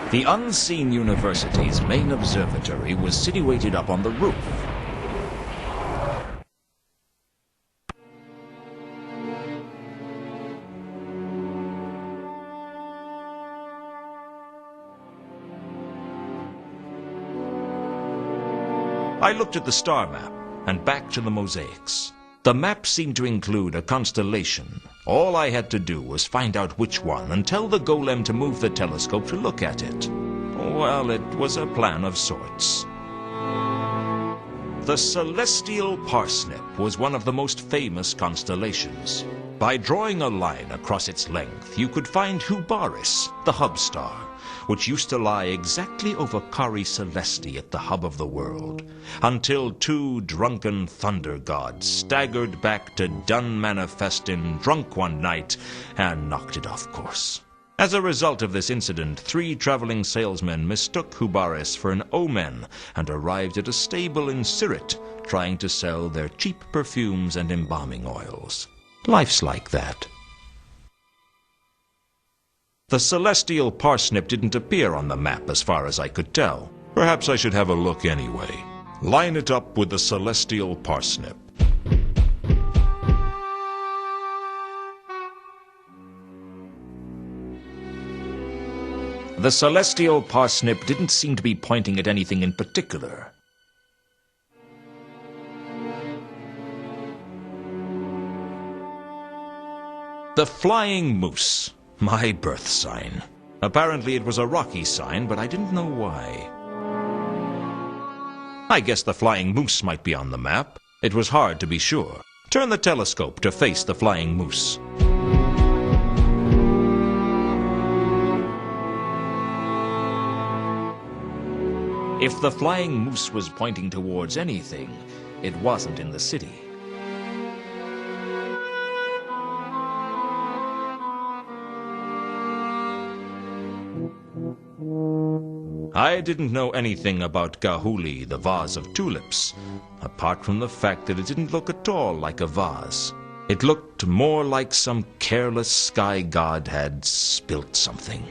The unseen university's main observatory was situated up on the roof. I looked at the star map and back to the mosaics. The map seemed to include a constellation. All I had to do was find out which one and tell the golem to move the telescope to look at it. Well, it was a plan of sorts. The celestial parsnip was one of the most famous constellations. By drawing a line across its length, you could find Hubaris, the hub star, which used to lie exactly over Cari Celesti at the hub of the world, until two drunken thunder gods staggered back to Dun Manifestin drunk one night and knocked it off course. As a result of this incident, 3 traveling salesmen mistook Hubaris for an omen and arrived at a stable in Sirit, trying to sell their cheap perfumes and embalming oils. Life's like that. The celestial parsnip didn't appear on the map as far as I could tell. Perhaps I should have a look anyway. Line it up with the celestial parsnip. The celestial parsnip didn't seem to be pointing at anything in particular. The flying moose. My birth sign. Apparently it was a rocky sign, but I didn't know why. I guess the flying moose might be on the map. It was hard to be sure. Turn the telescope to face the flying moose. If the flying moose was pointing towards anything, it wasn't in the city. I didn't know anything about Gahuli, the vase of tulips, apart from the fact that it didn't look at all like a vase. It looked more like some careless sky god had spilt something.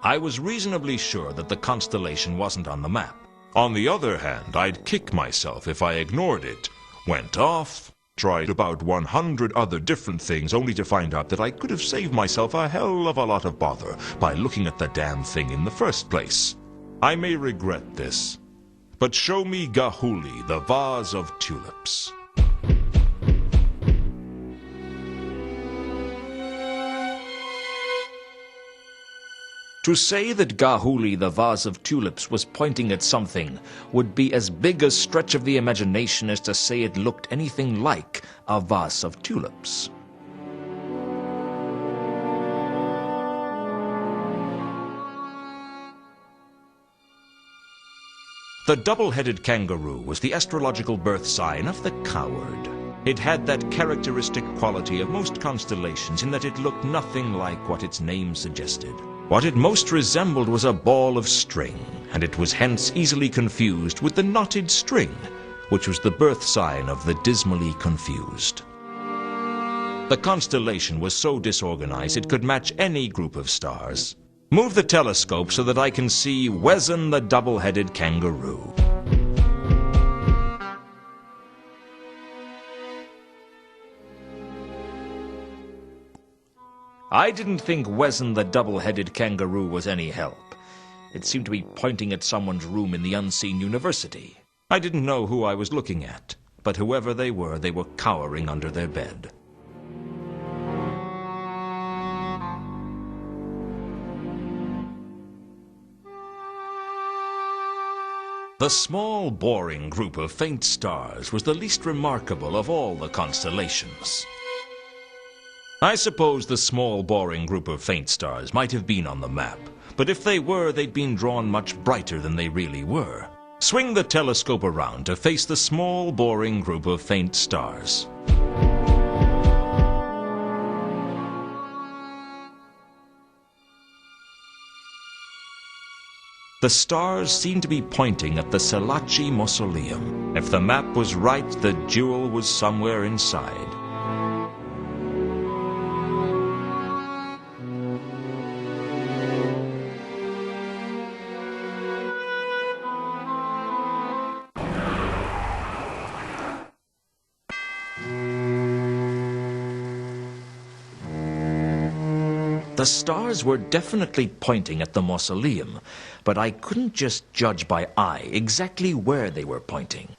I was reasonably sure that the constellation wasn't on the map. On the other hand, I'd kick myself if I ignored it. Went off, tried about 100 other different things, only to find out that I could have saved myself a hell of a lot of bother by looking at the damn thing in the first place. I may regret this, but show me Gahuli, the vase of tulips. To say that Gahuli, the vase of tulips, was pointing at something would be as big a stretch of the imagination as to say it looked anything like a vase of tulips. The double-headed kangaroo was the astrological birth sign of the coward. It had that characteristic quality of most constellations in that it looked nothing like what its name suggested. What it most resembled was a ball of string, and it was hence easily confused with the knotted string, which was the birth sign of the dismally confused. The constellation was so disorganized it could match any group of stars. Move the telescope so that I can see Wezon the double-headed kangaroo. I didn't think Wezon the double-headed kangaroo was any help. It seemed to be pointing at someone's room in the unseen university. I didn't know who I was looking at, but whoever they were cowering under their bed. The small, boring group of faint stars was the least remarkable of all the constellations. I suppose the small, boring group of faint stars might have been on the map, but if they were, they'd been drawn much brighter than they really were. Swing the telescope around to face the small, boring group of faint stars. The stars seemed to be pointing at the Selachi Mausoleum. If the map was right, the jewel was somewhere inside. The stars were definitely pointing at the mausoleum, but I couldn't just judge by eye exactly where they were pointing.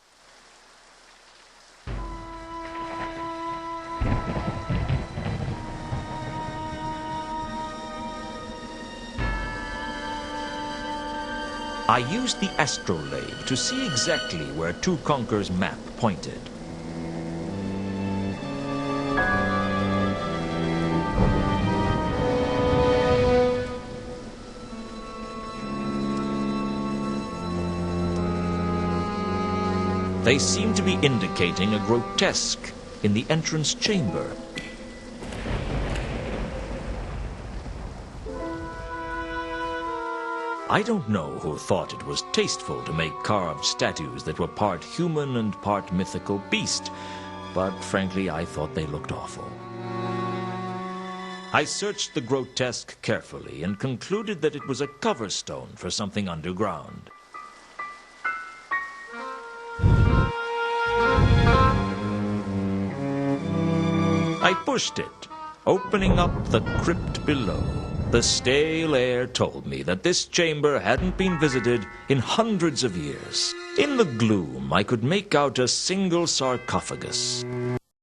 I used the astrolabe to see exactly where Tukonkar's map pointed. They seem to be indicating a grotesque in the entrance chamber. I don't know who thought it was tasteful to make carved statues that were part human and part mythical beast, but frankly I thought they looked awful. I searched the grotesque carefully and concluded that it was a cover stone for something underground. I pushed it, opening up the crypt below. The stale air told me that this chamber hadn't been visited in hundreds of years. In the gloom, I could make out a single sarcophagus.